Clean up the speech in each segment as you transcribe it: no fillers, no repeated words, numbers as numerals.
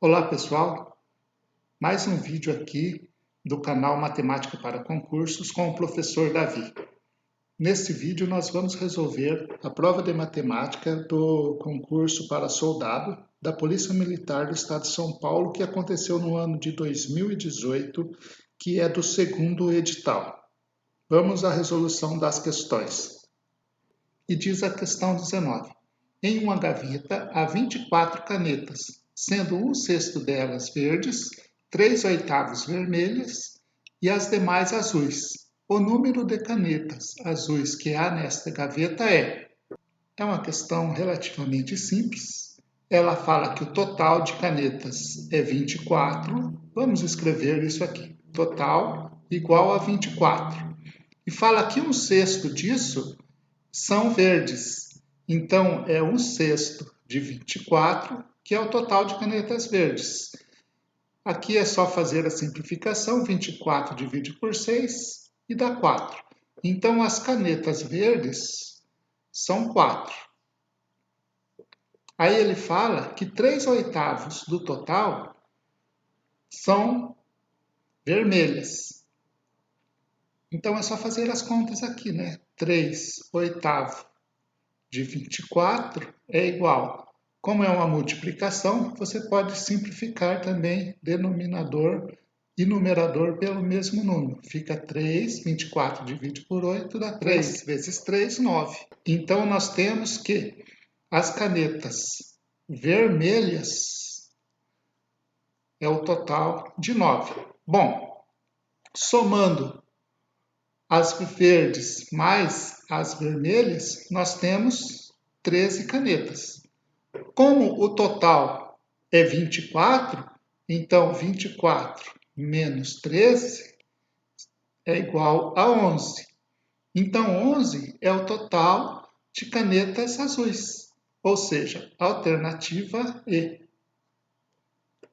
Olá pessoal, mais um vídeo aqui do canal Matemática para Concursos com o professor Davi. Neste vídeo nós vamos resolver a prova de matemática do concurso para soldado da Polícia Militar do Estado de São Paulo, que aconteceu no ano de 2018, que é do segundo edital. Vamos à resolução das questões. E diz a questão 19. Em uma gaveta há 24 canetas, sendo 1/6 delas verdes, 3/8 vermelhas e as demais azuis. O número de canetas azuis que há nesta gaveta é uma questão relativamente simples. Ela fala que o total de canetas é 24. Vamos escrever isso aqui. Total igual a 24. E fala que 1/6 disso são verdes. Então, é 1/6 de 24, que é o total de canetas verdes. Aqui é só fazer a simplificação, 24 divide por 6 e dá 4. Então, as canetas verdes são 4. Aí ele fala que 3/8 do total são vermelhas. Então, é só fazer as contas aqui, né? 3/8 de 24 é igual. Como é uma multiplicação, você pode simplificar também denominador e numerador pelo mesmo número. Fica 3, 24 divide por 8, dá 3 vezes 3, 9. Então, nós temos que as canetas vermelhas é o total de 9. Bom, somando as verdes mais as vermelhas, nós temos 13 canetas. Como o total é 24, então 24 menos 13 é igual a 11. Então 11 é o total de canetas azuis, ou seja, alternativa E.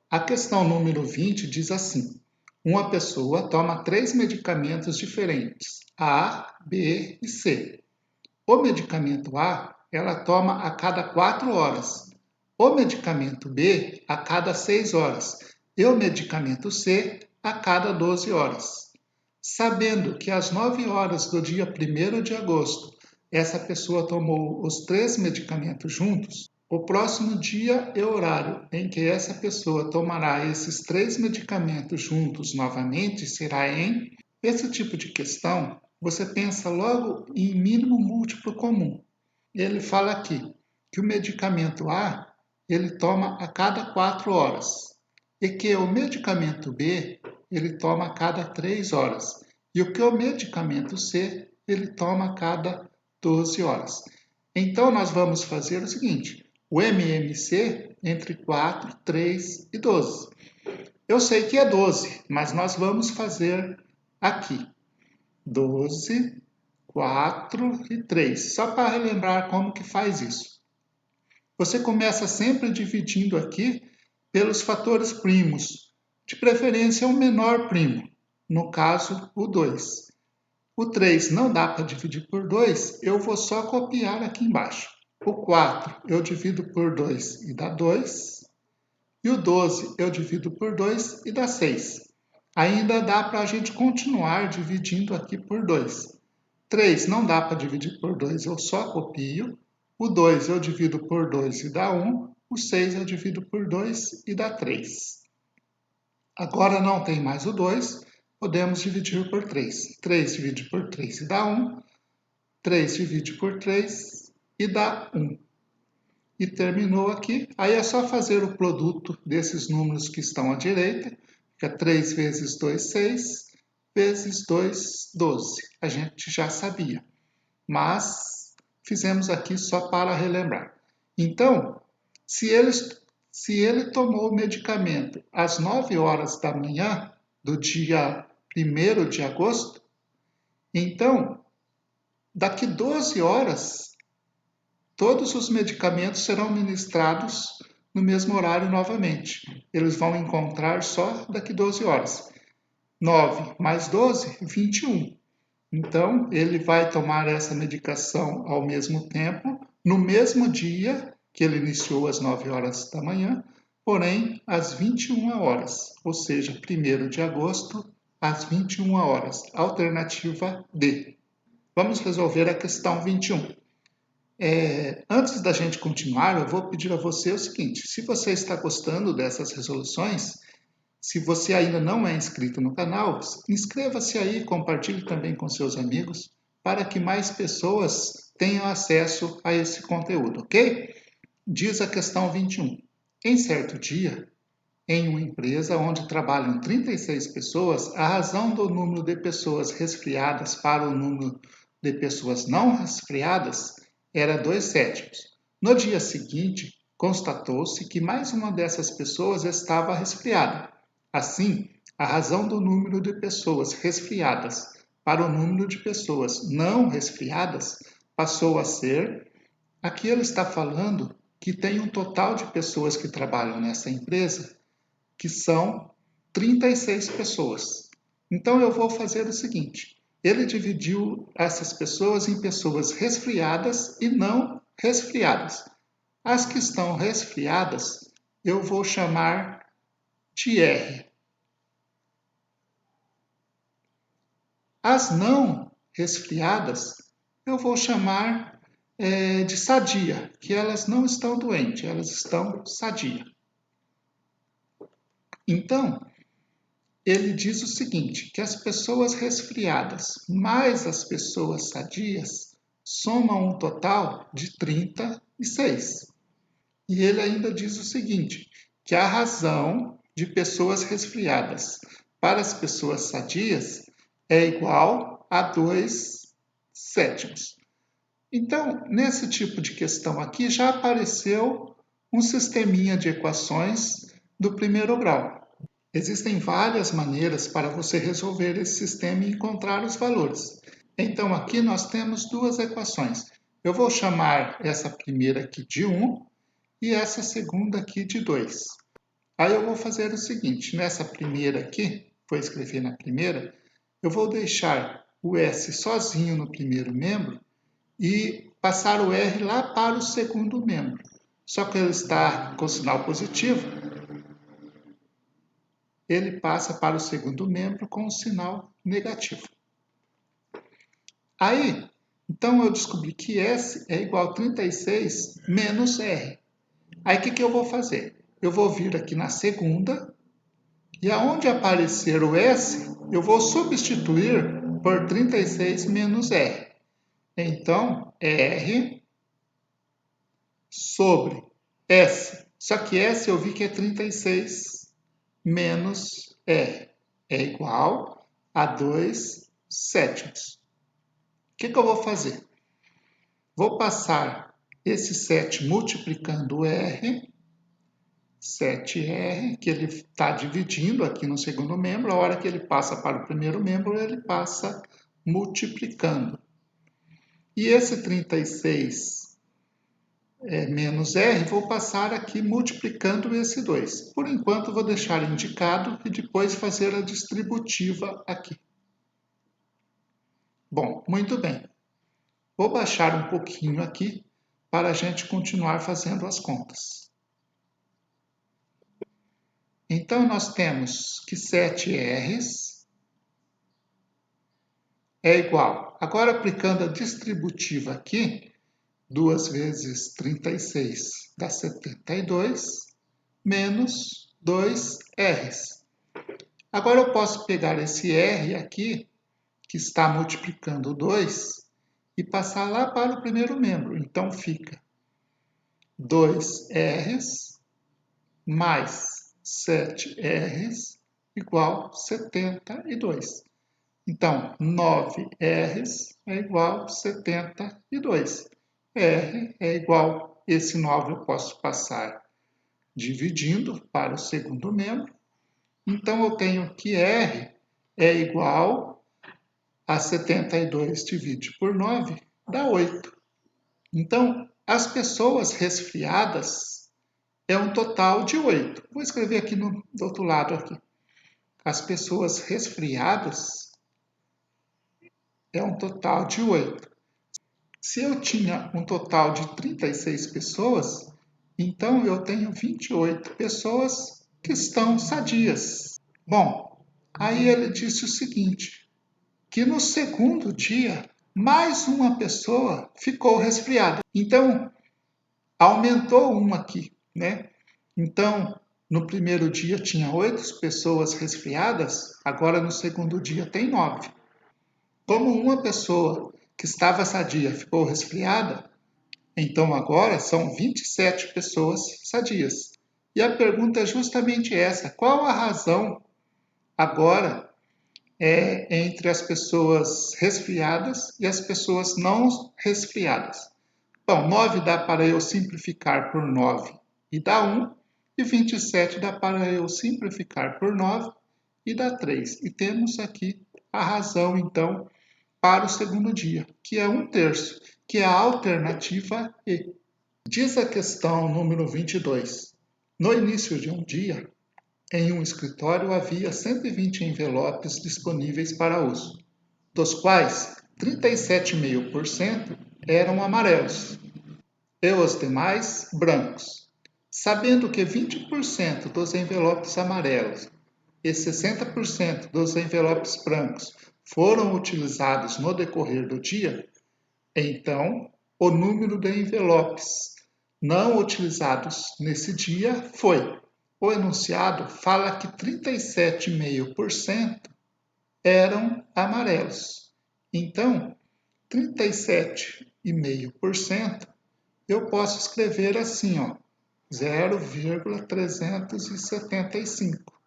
A questão número 20 diz assim: uma pessoa toma 3 medicamentos diferentes, A, B e C. O medicamento A, ela toma a cada 4 horas. O medicamento B, a cada 6 horas. E o medicamento C, a cada 12 horas. Sabendo que às 9 horas do dia 1º de agosto, essa pessoa tomou os 3 medicamentos juntos, o próximo dia e horário em que essa pessoa tomará esses 3 medicamentos juntos novamente será em... Esse tipo de questão, você pensa logo em mínimo múltiplo comum. Ele fala aqui que o medicamento A, ele toma a cada 4 horas. E que o medicamento B, ele toma a cada 3 horas. E o que o medicamento C, ele toma a cada 12 horas. Então, nós vamos fazer o seguinte: o MMC entre 4, 3 e 12. Eu sei que é 12, mas nós vamos fazer aqui 12, 4 e 3, só para relembrar como que faz isso. Você começa sempre dividindo aqui pelos fatores primos, de preferência o menor primo, no caso o 2. O 3 não dá para dividir por 2, eu vou só copiar aqui embaixo. O 4 eu divido por 2 e dá 2. E o 12 eu divido por 2 e dá 6. Ainda dá para a gente continuar dividindo aqui por 2. 3 não dá para dividir por 2, eu só copio. O 2 eu divido por 2 e dá 1. O 6 eu divido por 2 e dá 3. Agora não tem mais o 2, podemos dividir por 3. 3 divide por 3 e dá 1. 3 divide por 3 e dá 1. E terminou aqui. Aí é só fazer o produto desses números que estão à direita. Fica 3 vezes 2, 6, vezes 2, 12. A gente já sabia, mas fizemos aqui só para relembrar. Então, se ele tomou o medicamento às 9 horas da manhã do dia 1º de agosto, então, daqui 12 horas, todos os medicamentos serão ministrados no mesmo horário novamente. Eles vão encontrar só daqui 12 horas. 9 mais 12, 21. Então, ele vai tomar essa medicação ao mesmo tempo, no mesmo dia que ele iniciou às 9 horas da manhã, porém às 21 horas, ou seja, 1º de agosto, às 21 horas. Alternativa D. Vamos resolver a questão 21. Antes da gente continuar, eu vou pedir a você o seguinte: se você está gostando dessas resoluções, se você ainda não é inscrito no canal, inscreva-se aí e compartilhe também com seus amigos, para que mais pessoas tenham acesso a esse conteúdo, ok? Diz a questão 21. Em certo dia, em uma empresa onde trabalham 36 pessoas, a razão do número de pessoas resfriadas para o número de pessoas não resfriadas era 2/7. No dia seguinte, constatou-se que mais uma dessas pessoas estava resfriada. Assim, a razão do número de pessoas resfriadas para o número de pessoas não resfriadas passou a ser... Aqui ele está falando que tem um total de pessoas que trabalham nessa empresa, que são 36 pessoas. Então eu vou fazer o seguinte: ele dividiu essas pessoas em pessoas resfriadas e não resfriadas. As que estão resfriadas, eu vou chamar de R. As não resfriadas, eu vou chamar de sadia, que elas não estão doentes, elas estão sadia. Então, ele diz o seguinte, que as pessoas resfriadas mais as pessoas sadias somam um total de 36. E ele ainda diz o seguinte, que a razão de pessoas resfriadas para as pessoas sadias é igual a 2/7. Então, nesse tipo de questão aqui, já apareceu um sisteminha de equações do 1º grau. Existem várias maneiras para você resolver esse sistema e encontrar os valores. Então, aqui nós temos duas equações. Eu vou chamar essa primeira aqui de 1 e essa segunda aqui de 2. Aí eu vou fazer o seguinte, nessa primeira aqui, vou escrever na primeira, eu vou deixar o S sozinho no primeiro membro e passar o R lá para o segundo membro. Só que ele está com sinal positivo, ele passa para o segundo membro com o sinal negativo. Aí, então eu descobri que S é igual a 36 menos R. Aí o que eu vou fazer? Eu vou vir aqui na segunda, e aonde aparecer o S, eu vou substituir por 36 menos R. Então, R sobre S. Só que S eu vi que é 36 menos R. É igual a 2/7. O que eu vou fazer? Vou passar esse 7 multiplicando o R, 7R, que ele está dividindo aqui no segundo membro, a hora que ele passa para o primeiro membro, ele passa multiplicando. E esse 36 menos R, vou passar aqui multiplicando esse 2. Por enquanto, vou deixar indicado e depois fazer a distributiva aqui. Bom, muito bem. Vou baixar um pouquinho aqui para a gente continuar fazendo as contas. Então, nós temos que 7Rs é igual. Agora, aplicando a distributiva aqui, 2 vezes 36 dá 72, menos 2Rs. Agora, eu posso pegar esse R aqui, que está multiplicando 2, e passar lá para o primeiro membro. Então, fica 2Rs mais 7Rs igual 72. Então, 9Rs é igual a 72. R é igual, esse 9 eu posso passar dividindo para o segundo membro. Então, eu tenho que R é igual a 72 dividido por 9, dá 8. Então, as pessoas resfriadas é um total de 8. Vou escrever aqui do outro lado aqui. As pessoas resfriadas é um total de 8. Se eu tinha um total de 36 pessoas, Então, eu tenho 28 pessoas que estão sadias. Bom, aí ele disse o seguinte, que no segundo dia, mais uma pessoa ficou resfriada. Então, aumentou um aqui, né? Então, no primeiro dia tinha 8 pessoas resfriadas, agora no segundo dia tem 9. Como uma pessoa que estava sadia ficou resfriada, então agora são 27 pessoas sadias. E a pergunta é justamente essa: qual a razão agora entre as pessoas resfriadas e as pessoas não resfriadas? Bom, 9 dá para eu simplificar por 9 e dá 1, e 27 dá para eu simplificar por 9 e dá 3. E temos aqui a razão, então, para o segundo dia, que é 1/3, que é a alternativa E. Diz a questão número 22. No início de um dia, em um escritório havia 120 envelopes disponíveis para uso, dos quais 37,5% eram amarelos e os demais brancos. Sabendo que 20% dos envelopes amarelos e 60% dos envelopes brancos foram utilizados no decorrer do dia, então o número de envelopes não utilizados nesse dia foi. O enunciado fala que 37,5% eram amarelos. Então, 37,5% eu posso escrever assim, ó, 0,375.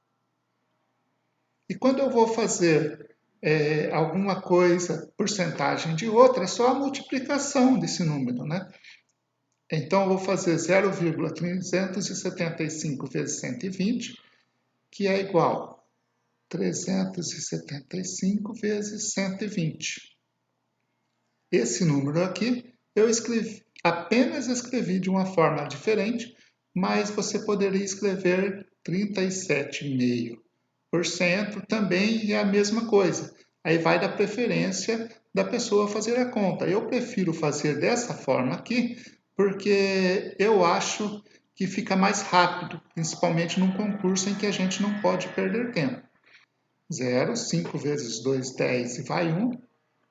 E quando eu vou fazer alguma coisa, porcentagem de outra, é só a multiplicação desse número, né? Então, eu vou fazer 0,375 vezes 120, que é igual a 375 vezes 120. Esse número aqui, eu apenas escrevi de uma forma diferente, mas você poderia escrever 37,5%, também é a mesma coisa. Aí vai da preferência da pessoa fazer a conta. Eu prefiro fazer dessa forma aqui, porque eu acho que fica mais rápido, principalmente num concurso em que a gente não pode perder tempo. 0, 5 vezes 2, 10 e vai 1.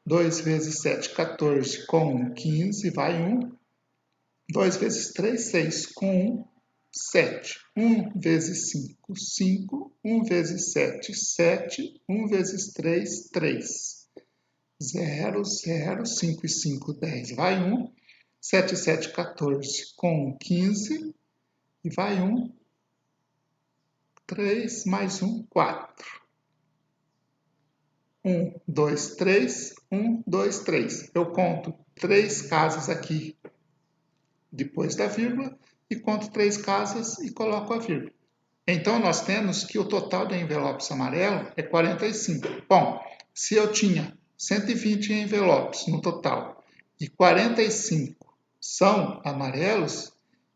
2 vezes 7, 14, com 1, 15, vai 1. 2 vezes 3, 6, com 1, 7. 1 vezes 5, 5. 1 vezes 7, 7. 1 vezes 3, 3. 0, 0, 5 e 5, 10, vai 1. 7, 7, 14, com 1, 15. E vai 1. 3 mais 1, 4. 1, 2, 3, 1, 2, 3. Eu conto 3 casas aqui depois da vírgula e conto 3 casas e coloco a vírgula. Então, nós temos que o total de envelopes amarelo é 45. Bom, se eu tinha 120 envelopes no total e 45 são amarelos,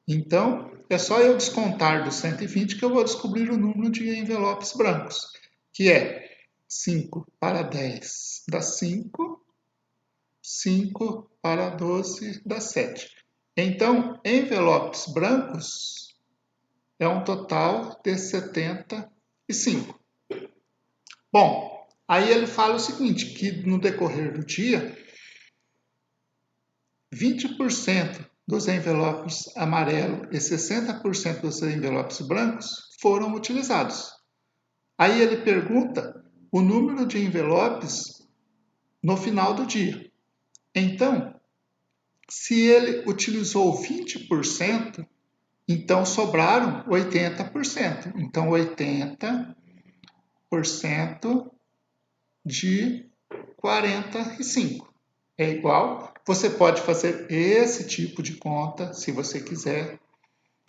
então é só eu descontar dos 120 que eu vou descobrir o número de envelopes brancos, que é 5 para 10 dá 5, 5 para 12 dá 7. Então, envelopes brancos é um total de 75. Bom, aí ele fala o seguinte, que no decorrer do dia, 20% dos envelopes amarelo e 60% dos envelopes brancos foram utilizados. Aí ele pergunta o número de envelopes no final do dia. Então, se ele utilizou 20%, então sobraram 80%. Então, 80% de 45 é igual. Você pode fazer esse tipo de conta se você quiser.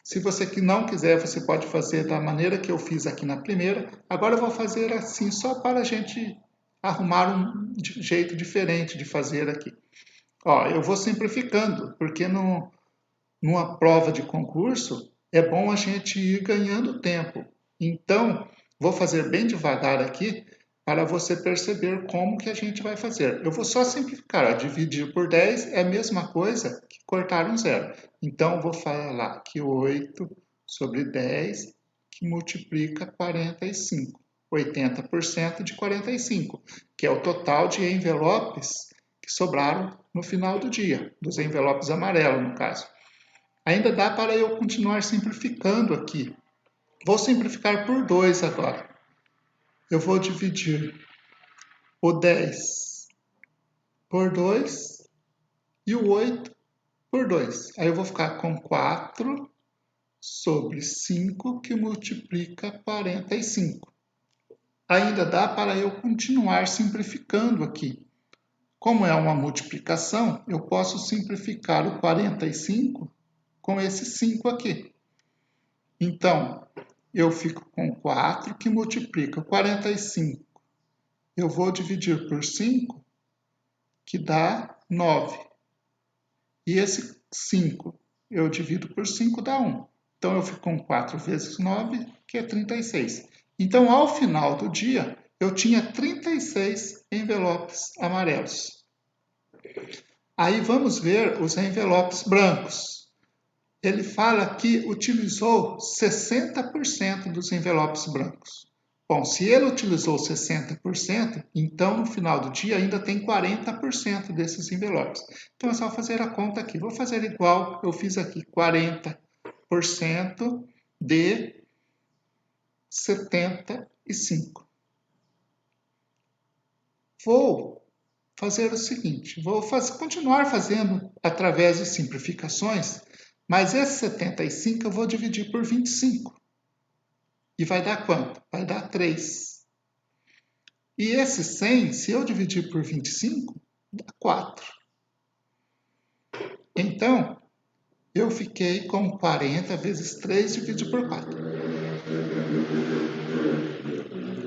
Se você não quiser, você pode fazer da maneira que eu fiz aqui na primeira. Agora eu vou fazer assim só para a gente arrumar um jeito diferente de fazer aqui. Ó, eu vou simplificando, porque numa prova de concurso é bom a gente ir ganhando tempo. Então, vou fazer bem devagar aqui para você perceber como que a gente vai fazer. Eu vou só simplificar, ó, dividir por 10 é a mesma coisa que cortar um zero. Então, eu vou falar que 8 sobre 10 que multiplica 45. 80% de 45, que é o total de envelopes que sobraram no final do dia, dos envelopes amarelos, no caso. Ainda dá para eu continuar simplificando aqui. Vou simplificar por 2 agora. Eu vou dividir o 10 por 2 e o 8 por 2. Aí eu vou ficar com 4 sobre 5 que multiplica 45. Ainda dá para eu continuar simplificando aqui. Como é uma multiplicação, eu posso simplificar o 45 com esse 5 aqui. Então, eu fico com 4 que multiplica 45. Eu vou dividir por 5, que dá 9. E esse 5 eu divido por 5, dá 1. Então, eu fico com 4 vezes 9, que é 36. Então, ao final do dia, eu tinha 36 envelopes amarelos. Aí vamos ver os envelopes brancos. Ele fala que utilizou 60% dos envelopes brancos. Bom, se ele utilizou 60%, então no final do dia ainda tem 40% desses envelopes. Então é só fazer a conta aqui. Vou fazer igual eu fiz aqui, 40% de 75. Vou fazer o seguinte, vou continuar fazendo através de simplificações, mas esse 75 eu vou dividir por 25. E vai dar quanto? Vai dar 3. E esse 100, se eu dividir por 25, dá 4. Então, eu fiquei com 40 vezes 3 dividido por 4.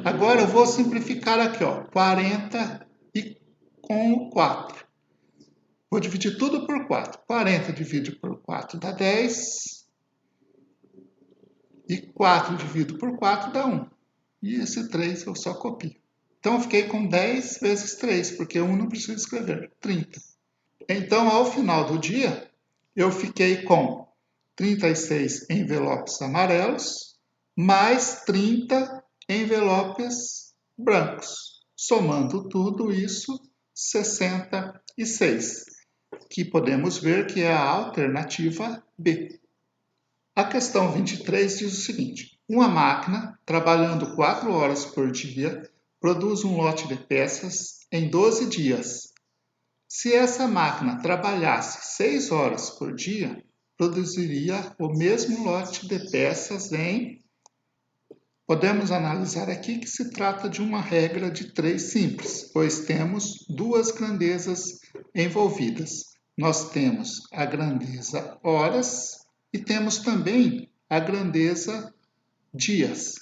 Agora eu vou simplificar aqui, ó, 40 e com o 4. Vou dividir tudo por 4. 40 dividido por 4 dá 10. E 4 dividido por 4 dá 1. E esse 3 eu só copio. Então, eu fiquei com 10 vezes 3, porque 1 não precisa escrever, 30. Então, ao final do dia, eu fiquei com 36 envelopes amarelos, mais 30 envelopes brancos. Somando tudo isso, 66, que podemos ver que é a alternativa B. A questão 23 diz o seguinte: uma máquina, trabalhando 4 horas por dia, produz um lote de peças em 12 dias. Se essa máquina trabalhasse 6 horas por dia, produziria o mesmo lote de peças em... Podemos analisar aqui que se trata de uma regra de 3 simples, pois temos duas grandezas envolvidas. Nós temos a grandeza horas e temos também a grandeza dias.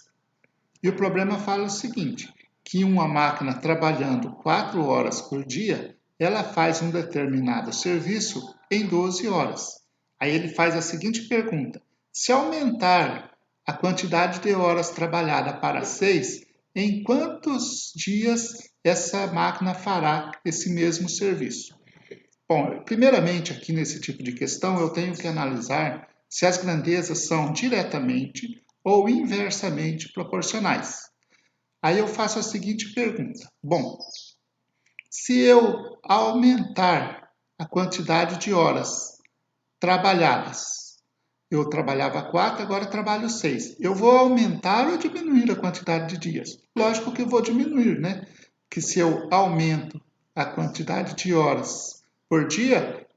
E o problema fala o seguinte, que uma máquina trabalhando 4 horas por dia, ela faz um determinado serviço em 12 horas. Aí ele faz a seguinte pergunta: se aumentar a quantidade de horas trabalhada para 6, em quantos dias essa máquina fará esse mesmo serviço? Bom, primeiramente aqui nesse tipo de questão eu tenho que analisar se as grandezas são diretamente ou inversamente proporcionais. Aí eu faço a seguinte pergunta: bom, se eu aumentar a quantidade de horas trabalhadas, eu trabalhava 4, agora trabalho 6. Eu vou aumentar ou diminuir a quantidade de dias? Lógico que eu vou diminuir, né? Porque se eu aumento a quantidade de horas por dia,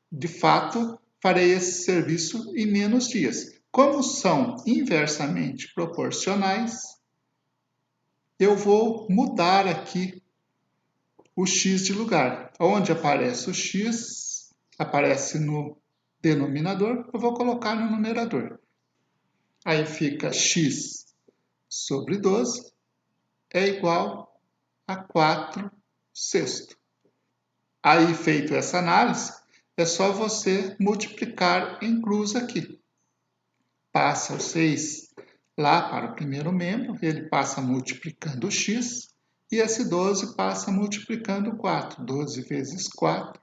de fato, farei esse serviço em menos dias. Como são inversamente proporcionais, eu vou mudar aqui o x de lugar. Onde aparece o x, aparece no denominador, eu vou colocar no numerador. Aí fica x sobre 12 é igual a 4 sextos. Aí, feito essa análise, é só você multiplicar em cruz aqui. Passa o 6 lá para o primeiro membro, ele passa multiplicando o x, e esse 12 passa multiplicando 4. 12 vezes 4,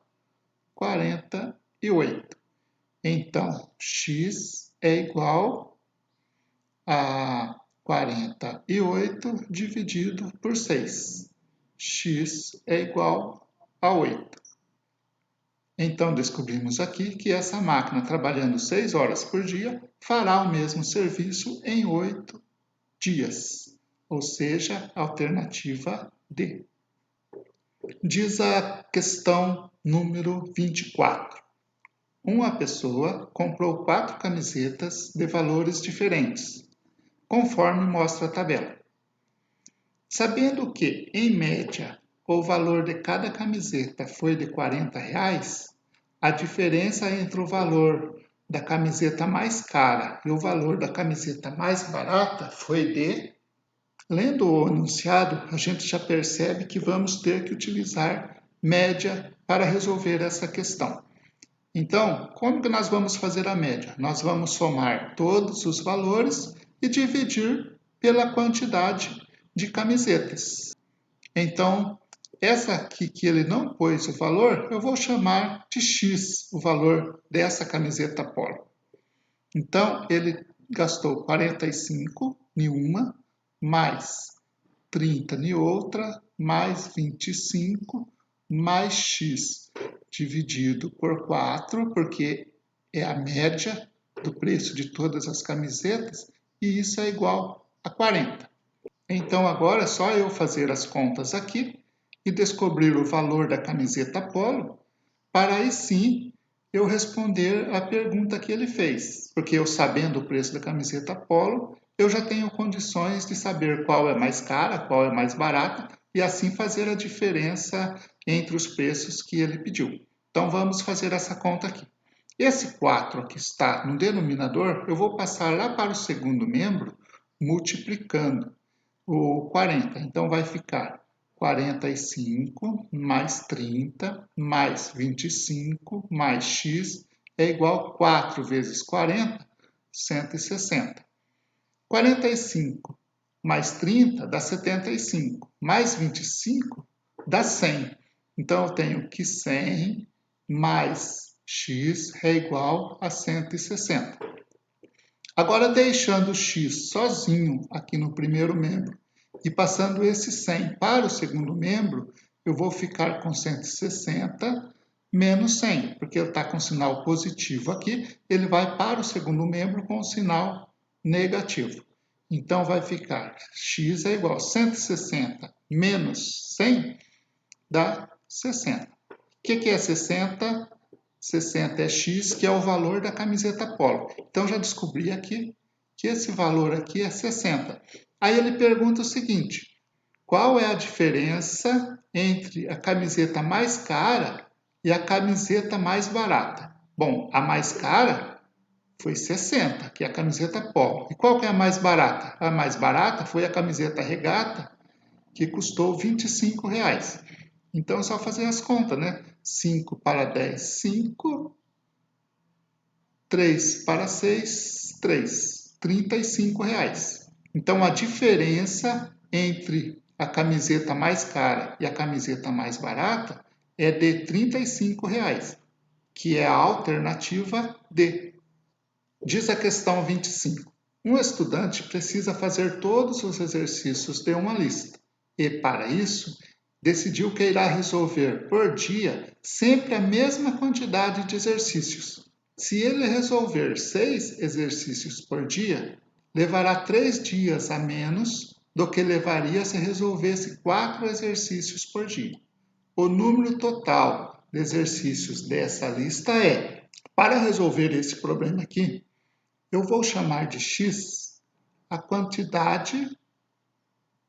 48. Então, x é igual a 48 dividido por 6. X é igual a 8. Então, descobrimos aqui que essa máquina, trabalhando 6 horas por dia, fará o mesmo serviço em 8 dias, ou seja, alternativa D. Diz a questão número 24. Uma pessoa comprou 4 camisetas de valores diferentes, conforme mostra a tabela. Sabendo que, em média, o valor de cada camiseta foi de R$40, a diferença entre o valor da camiseta mais cara e o valor da camiseta mais barata foi de... Lendo o enunciado, a gente já percebe que vamos ter que utilizar média para resolver essa questão. Então, como que nós vamos fazer a média? Nós vamos somar todos os valores e dividir pela quantidade de camisetas. Então, essa aqui que ele não pôs o valor, eu vou chamar de X, o valor dessa camiseta polo. Então, ele gastou 45 em uma, mais 30 em outra, mais 25, mais X, dividido por 4, porque é a média do preço de todas as camisetas, e isso é igual a 40. Então, agora é só eu fazer as contas aqui e descobrir o valor da camiseta polo, para aí sim eu responder a pergunta que ele fez. Porque eu sabendo o preço da camiseta polo, eu já tenho condições de saber qual é mais cara, qual é mais barata, e assim fazer a diferença entre os preços que ele pediu. Então vamos fazer essa conta aqui. Esse 4 que está no denominador, eu vou passar lá para o segundo membro, multiplicando o 40. Então vai ficar 45 mais 30 mais 25 mais x é igual a 4 vezes 40, 160. 45 mais 30 dá 75, mais 25 dá 100. Então eu tenho que 100 mais x é igual a 160. Agora, deixando o x sozinho aqui no primeiro membro e passando esse 100 para o segundo membro, eu vou ficar com 160 menos 100, porque ele está com sinal positivo aqui, ele vai para o segundo membro com o sinal negativo. Então, vai ficar x é igual a 160 menos 100, dá 60. O que é 60? 60 é x, que é o valor da camiseta polo. Então, já descobri aqui que esse valor aqui é 60. Aí ele pergunta o seguinte: qual é a diferença entre a camiseta mais cara e a camiseta mais barata? Bom, a mais cara foi 60, que é a camiseta polo. E qual que é a mais barata? A mais barata foi a camiseta regata, que custou R$25. Então, é só fazer as contas, né? 5 para 10, 5. 3 para 6, 3. R$35. Então, a diferença entre a camiseta mais cara e a camiseta mais barata é de R$35, que é a alternativa D. Diz a questão 25. Um estudante precisa fazer todos os exercícios de uma lista e, para isso, decidiu que irá resolver por dia sempre a mesma quantidade de exercícios. Se ele resolver 6 exercícios por dia, levará 3 dias a menos do que levaria se resolvesse 4 exercícios por dia. O número total de exercícios dessa lista é... Para resolver esse problema aqui, eu vou chamar de x a quantidade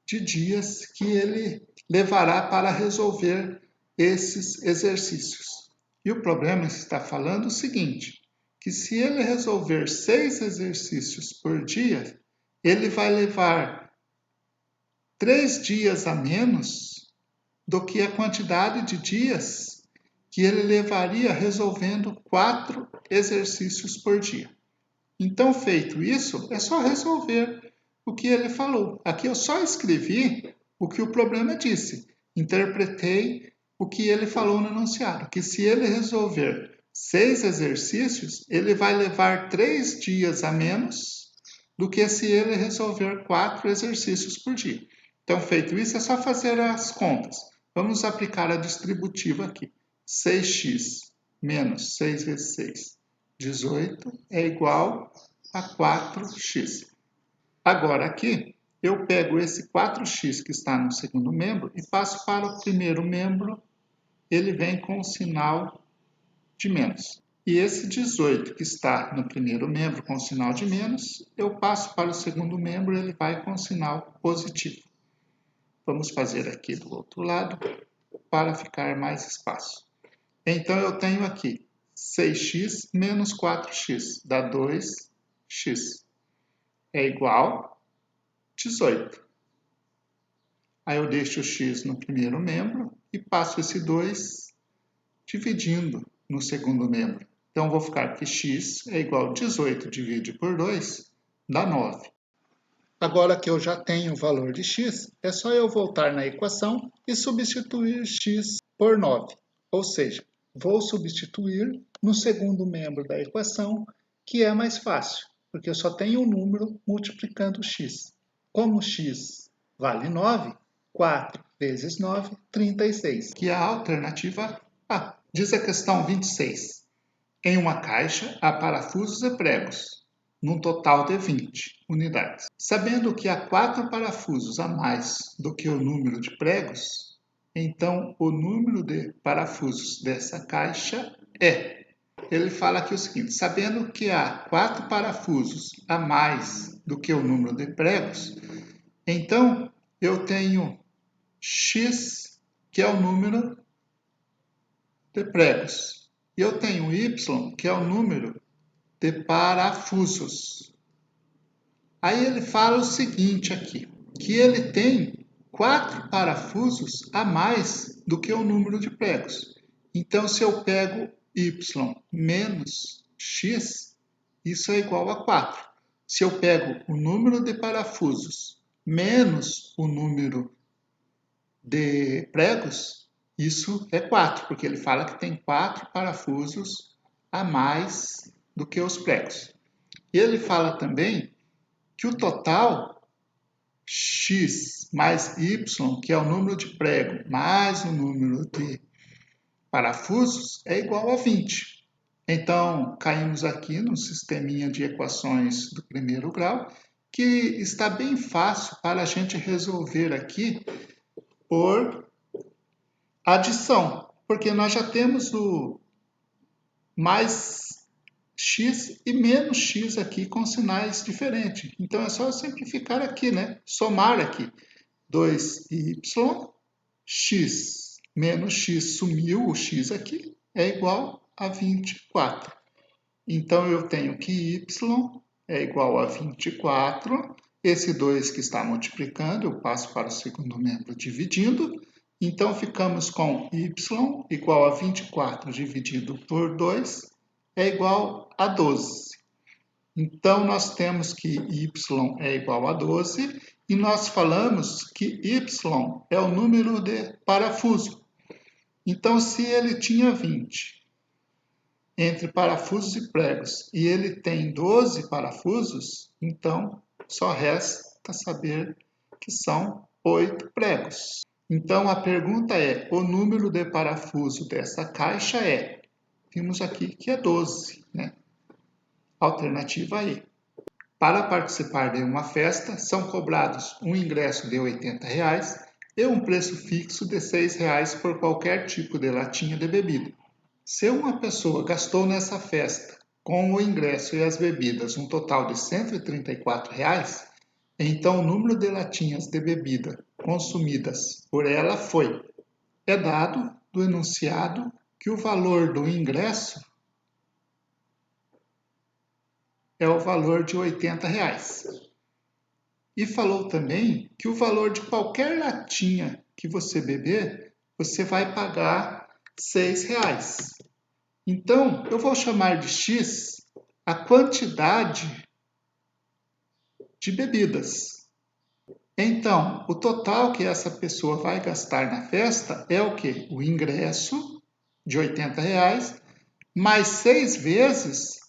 de dias que ele levará para resolver esses exercícios. E o problema está falando o seguinte, que se ele resolver 6 exercícios por dia, ele vai levar 3 dias a menos do que a quantidade de dias que ele levaria resolvendo 4 exercícios por dia. Então, feito isso, é só resolver o que ele falou. Aqui eu só escrevi o que o problema disse. Interpretei o que ele falou no enunciado, que se ele resolver 6 exercícios, ele vai levar 3 dias a menos do que se ele resolver 4 exercícios por dia. Então, feito isso, é só fazer as contas. Vamos aplicar a distributiva aqui. 6x menos 6 vezes 6, 18, é igual a 4x. Agora, aqui, eu pego esse 4x que está no segundo membro e passo para o primeiro membro, ele vem com o sinal de menos. E esse 18 que está no primeiro membro com o sinal de menos, eu passo para o segundo membro, ele vai com o sinal positivo. Vamos fazer aqui do outro lado para ficar mais espaço. Então, eu tenho aqui 6x menos 4x, dá 2x. É igual a 18. Aí eu deixo o x no primeiro membro e passo esse 2 dividindo no segundo membro. Então, vou ficar que x é igual a 18 dividido por 2, dá 9. Agora que eu já tenho o valor de x, é só eu voltar na equação e substituir x por 9. Ou seja, vou substituir no segundo membro da equação, que é mais fácil, porque eu só tenho um número multiplicando x. Como x vale 9, 4 vezes 9, 36, que é a alternativa A. Diz a questão 26. Em uma caixa há parafusos e pregos, num total de 20 unidades. Sabendo que há 4 parafusos a mais do que o número de pregos, então o número de parafusos dessa caixa é... Ele fala aqui o seguinte, sabendo que há 4 parafusos a mais do que o número de pregos, então eu tenho x, que é o número de pregos, e eu tenho y, que é o número de parafusos. Aí ele fala o seguinte aqui, que ele tem 4 parafusos a mais do que o número de pregos. Então, se eu pego y menos x, isso é igual a 4. Se eu pego o número de parafusos menos o número de pregos, isso é 4, porque ele fala que tem 4 parafusos a mais do que os pregos. E ele fala também que o total x mais y, que é o número de prego mais o número de parafusos, é igual a 20. Então, caímos aqui no sisteminha de equações do primeiro grau, que está bem fácil para a gente resolver aqui por adição, porque nós já temos o mais x e menos x aqui com sinais diferentes. Então, é só eu simplificar aqui, né? Somar aqui. 2y, x menos x, sumiu o x aqui, é igual a 24. Então, eu tenho que y é igual a 24. Esse 2 que está multiplicando, eu passo para o segundo membro dividindo. Então, ficamos com y igual a 24 dividido por 2 é igual a 12. Então, nós temos que y é igual a 12 e nós falamos que y é o número de parafuso. Então, se ele tinha 20 entre parafusos e pregos e ele tem 12 parafusos, então só resta saber que são 8 pregos. Então, a pergunta é, o número de parafuso dessa caixa é, vimos aqui que é 12, né? Alternativa E. Para participar de uma festa, são cobrados um ingresso de R$ 80 e um preço fixo de R$ 6 por qualquer tipo de latinha de bebida. Se uma pessoa gastou nessa festa, com o ingresso e as bebidas, um total de R$ 134, então o número de latinhas de bebida consumidas por ela foi. É dado do enunciado que o valor do ingresso é o valor de R$ 80. E falou também que o valor de qualquer latinha que você beber, você vai pagar R$ 6. Então, eu vou chamar de X a quantidade de bebidas. Então, o total que essa pessoa vai gastar na festa é o quê? O ingresso de R$ 80, mais 6 vezes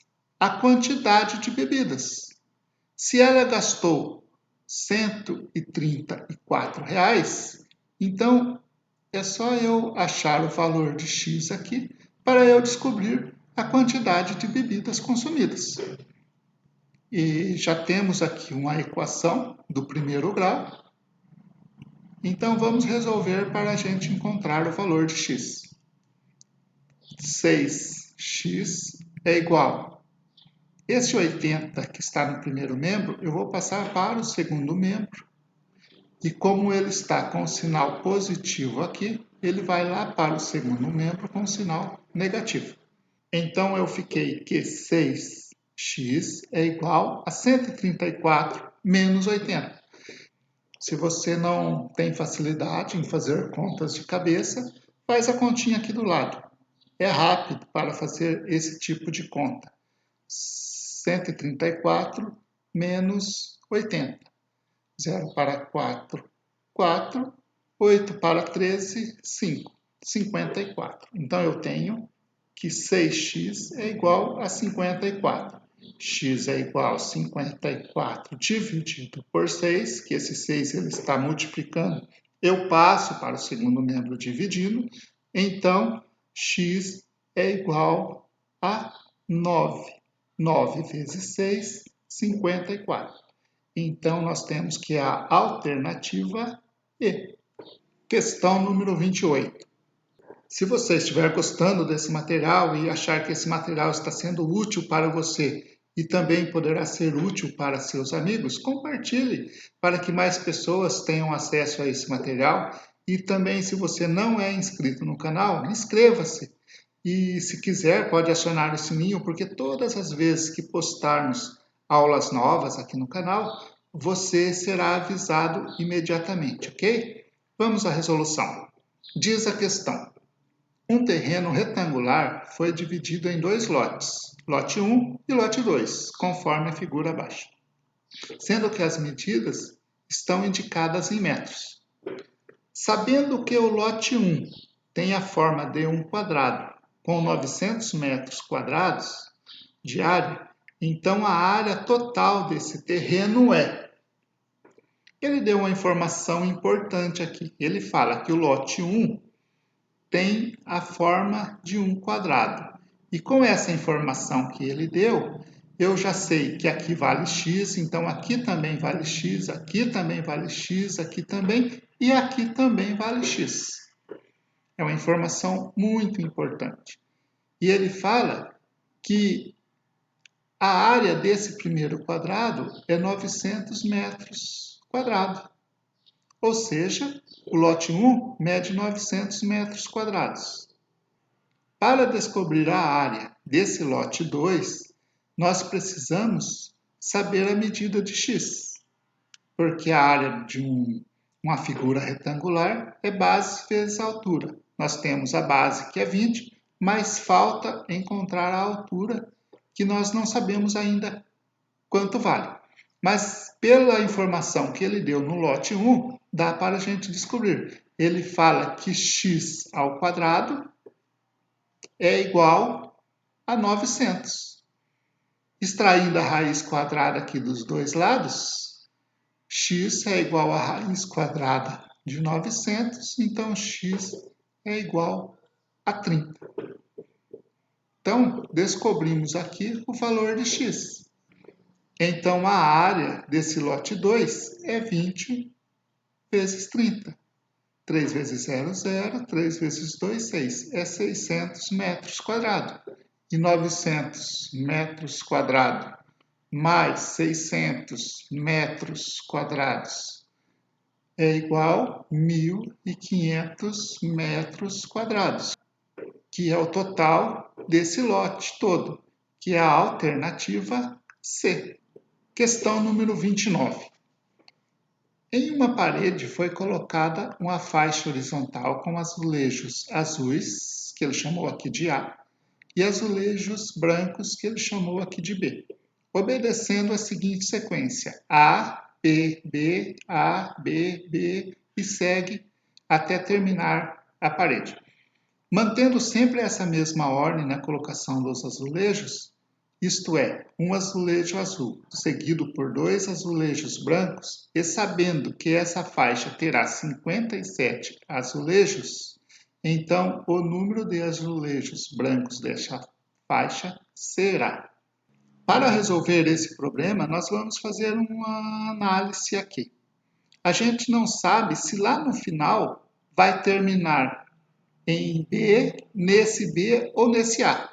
a quantidade de bebidas. Se ela gastou R$ 134, então é só eu achar o valor de X aqui para eu descobrir a quantidade de bebidas consumidas. E já temos aqui uma equação do primeiro grau. Então vamos resolver para a gente encontrar o valor de X. 6x é igual. Esse 80 que está no primeiro membro, eu vou passar para o segundo membro. E como ele está com o sinal positivo aqui, ele vai lá para o segundo membro com o sinal negativo. Então, eu fiquei que 6x é igual a 134 menos 80. Se você não tem facilidade em fazer contas de cabeça, faz a continha aqui do lado. É rápido para fazer esse tipo de conta. 134 menos 80. 0 para 4, 4. 8 para 13, 5. 54. Então, eu tenho que 6x é igual a 54. X é igual a 54 dividido por 6, que esse 6 ele está multiplicando. Eu passo para o segundo membro dividindo. Então, x é igual a 9. 9 vezes 6, 54. Então, nós temos que a alternativa E. Questão número 28. Se você estiver gostando desse material e achar que esse material está sendo útil para você e também poderá ser útil para seus amigos, compartilhe para que mais pessoas tenham acesso a esse material. E também, se você não é inscrito no canal, inscreva-se. E se quiser, pode acionar o sininho, porque todas as vezes que postarmos aulas novas aqui no canal, você será avisado imediatamente, ok? Vamos à resolução. Diz a questão: um terreno retangular foi dividido em dois lotes, lote 1 e lote 2, conforme a figura abaixo, sendo que as medidas estão indicadas em metros. Sabendo que o lote 1 tem a forma de um quadrado com 900 metros quadrados de área, então a área total desse terreno é... Ele deu uma informação importante aqui. Ele fala que o lote 1 tem a forma de um quadrado. E com essa informação que ele deu, eu já sei que aqui vale x, então aqui também vale x, aqui também vale x, aqui também, e aqui também vale x. É uma informação muito importante. E ele fala que a área desse primeiro quadrado é 900 metros quadrados. Ou seja, o lote 1 mede 900 metros quadrados. Para descobrir a área desse lote 2, nós precisamos saber a medida de x, porque a área de uma figura retangular é base vezes a altura. Nós temos a base, que é 20, mas falta encontrar a altura, que nós não sabemos ainda quanto vale. Mas pela informação que ele deu no lote 1, dá para a gente descobrir. Ele fala que x ao quadrado é igual a 900. Extraindo a raiz quadrada aqui dos dois lados, x é igual a raiz quadrada de 900, então x é igual a 30. Então, descobrimos aqui o valor de x. Então, a área desse lote 2 é 20 vezes 30. 3 vezes 0, 0. 3 vezes 2, 6. É 600 metros quadrados. E 900 metros quadrados mais 600 metros quadrados é igual a 1.500 metros quadrados, que é o total desse lote todo, que é a alternativa C. Questão número 29. Em uma parede foi colocada uma faixa horizontal com azulejos azuis, que ele chamou aqui de A, e azulejos brancos, que ele chamou aqui de B, obedecendo a seguinte sequência: A, B, B, A, B, B e segue até terminar a parede. Mantendo sempre essa mesma ordem na colocação dos azulejos, isto é, um azulejo azul seguido por 2 azulejos brancos, e sabendo que essa faixa terá 57 azulejos, então o número de azulejos brancos desta faixa será. Para resolver esse problema, nós vamos fazer uma análise aqui. A gente não sabe se lá no final vai terminar em B, nesse B ou nesse A.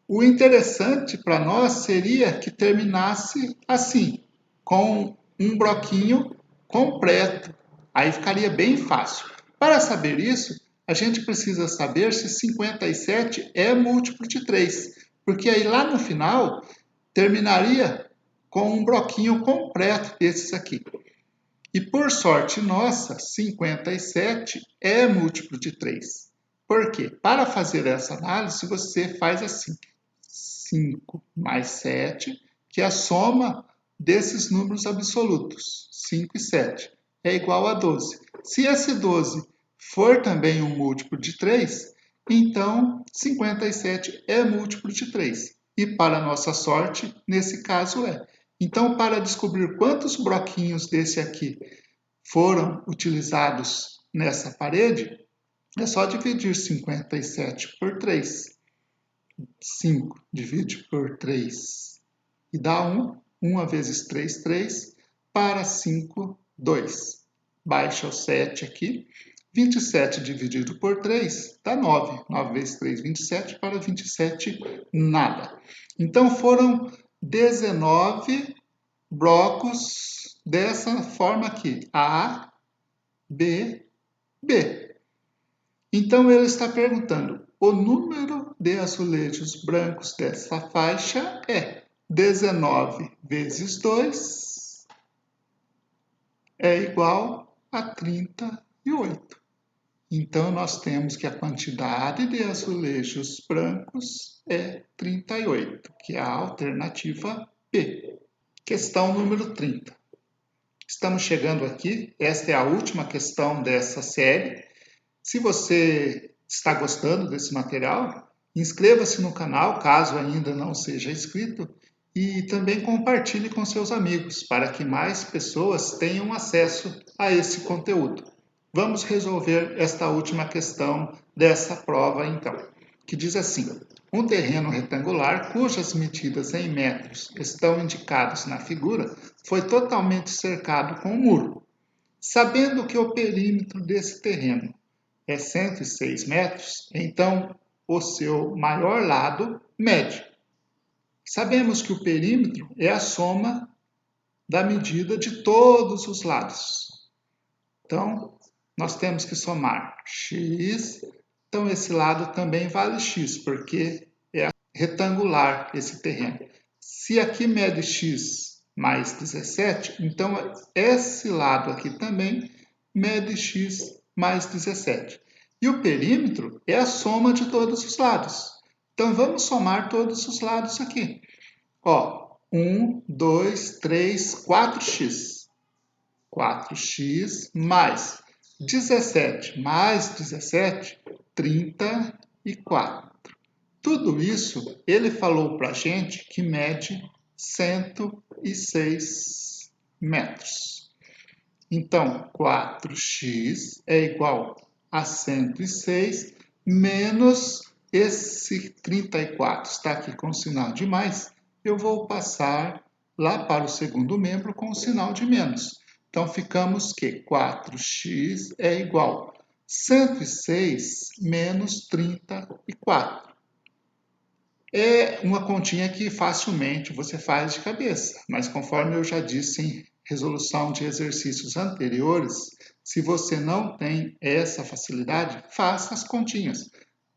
O interessante para nós seria que terminasse assim, com um bloquinho completo. Aí ficaria bem fácil. Para saber isso, a gente precisa saber se 57 é múltiplo de 3, porque aí lá no final terminaria com um bloquinho completo desses aqui. E por sorte nossa, 57 é múltiplo de 3. Por quê? Para fazer essa análise, você faz assim: 5 mais 7, que é a soma desses números absolutos, 5 e 7, é igual a 12. Se esse 12 for também um múltiplo de 3, então 57 é múltiplo de 3. E para nossa sorte, nesse caso é. Então, para descobrir quantos bloquinhos desse aqui foram utilizados nessa parede, é só dividir 57 por 3. 5 divide por 3 e dá 1. 1 vezes 3, 3. Para 5, 2. Baixa o 7 aqui. 27 dividido por 3 dá 9. 9 vezes 3, 27. Para 27, nada. Então, foram 19 blocos dessa forma aqui. A, B, B. Então, ele está perguntando: o número de azulejos brancos dessa faixa é 19 vezes 2 é igual a 38. Então, nós temos que a quantidade de azulejos brancos é 38, que é a alternativa B. Questão número 30. Estamos chegando aqui, esta é a última questão dessa série. Se você está gostando desse material, inscreva-se no canal, caso ainda não seja inscrito, e também compartilhe com seus amigos, para que mais pessoas tenham acesso a esse conteúdo. Vamos resolver esta última questão dessa prova, então, que diz assim: um terreno retangular, cujas medidas em metros estão indicadas na figura, foi totalmente cercado com um muro. Sabendo que o perímetro desse terreno é 106 metros, então o seu maior lado mede. Sabemos que o perímetro é a soma da medida de todos os lados. Então, nós temos que somar x. Então, esse lado também vale x, porque é retangular esse terreno. Se aqui mede x mais 17, então esse lado aqui também mede x mais 17. E o perímetro é a soma de todos os lados. Então, vamos somar todos os lados aqui. Ó, 1, 2, 3, 4x. 4x mais 17 mais 17, 34. Tudo isso ele falou para a gente que mede 106 metros. Então, 4x é igual a 106 menos esse 34. Está aqui com sinal de mais. Eu vou passar lá para o segundo membro com o sinal de menos. Então, ficamos que 4x é igual a 106 menos 34. É uma continha que facilmente você faz de cabeça, mas conforme eu já disse em resolução de exercícios anteriores, se você não tem essa facilidade, faça as continhas.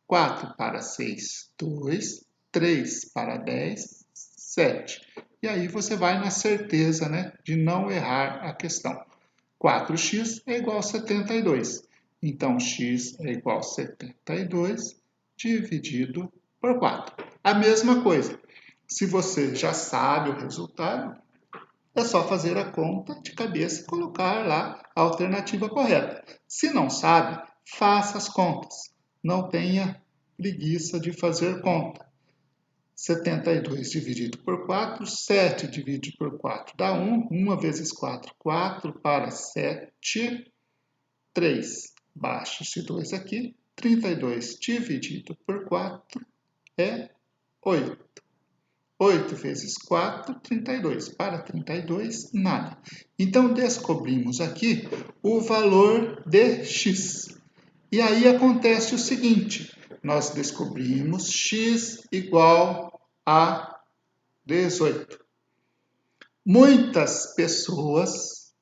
4 para 6, 2, 3 para 10, 7. E aí você vai na certeza, né, de não errar a questão. 4x é igual a 72. Então, x é igual a 72 dividido por 4. A mesma coisa. Se você já sabe o resultado, é só fazer a conta de cabeça e colocar lá a alternativa correta. Se não sabe, faça as contas. Não tenha preguiça de fazer conta. 72 dividido por 4, 7 dividido por 4 dá 1. 1 vezes 4, 4 para 7, 3. Baixa esse 2 aqui. 32 dividido por 4 é 8. 8 vezes 4, 32. Para 32, nada. Então, descobrimos aqui o valor de x. E aí acontece o seguinte, nós descobrimos x igual a 18. Muitas pessoas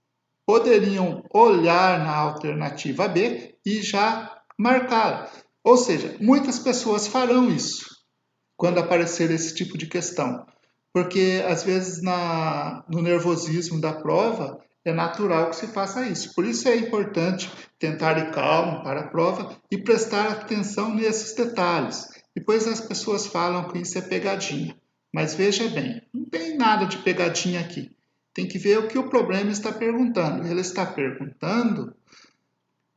poderiam olhar na alternativa B e já marcá-la. Ou seja, muitas pessoas farão isso quando aparecer esse tipo de questão. Porque, às vezes, no nervosismo da prova, é natural que se faça isso. Por isso é importante tentar ir calmo para a prova e prestar atenção nesses detalhes. Depois as pessoas falam que isso é pegadinha. Mas veja bem, não tem nada de pegadinha aqui. Tem que ver o que o problema está perguntando. Ele está perguntando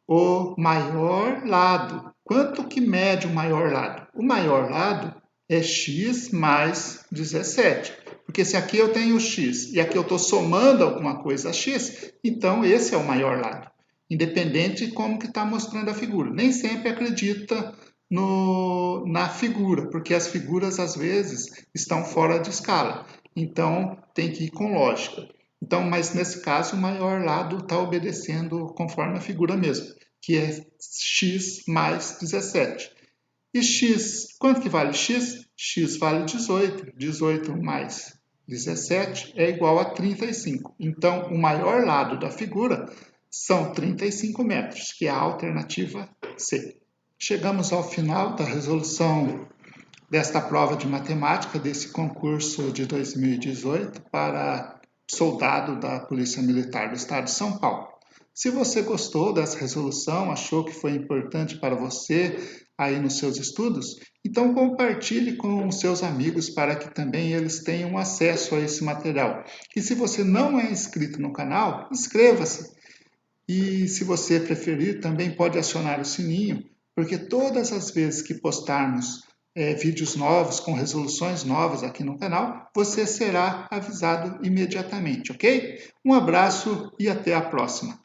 o maior lado. Quanto que mede o maior lado? O maior lado é x mais 17. Porque se aqui eu tenho x e aqui eu estou somando alguma coisa a x, então esse é o maior lado. Independente de como que está mostrando a figura. Nem sempre acredita na figura, porque as figuras às vezes estão fora de escala. Então tem que ir com lógica. Então, mas nesse caso, o maior lado está obedecendo conforme a figura mesmo, que é x mais 17. E x, quanto que vale x? X vale 18. 18 mais 17 é igual a 35. Então, o maior lado da figura são 35 metros, que é a alternativa C. Chegamos ao final da resolução desta prova de matemática, desse concurso de 2018 para soldado da Polícia Militar do Estado de São Paulo. Se você gostou dessa resolução, achou que foi importante para você aí nos seus estudos, então compartilhe com os seus amigos para que também eles tenham acesso a esse material. E se você não é inscrito no canal, inscreva-se. E se você preferir, também pode acionar o sininho, porque todas as vezes que postarmos vídeos novos, com resoluções novas aqui no canal, você será avisado imediatamente, ok? Um abraço e até a próxima!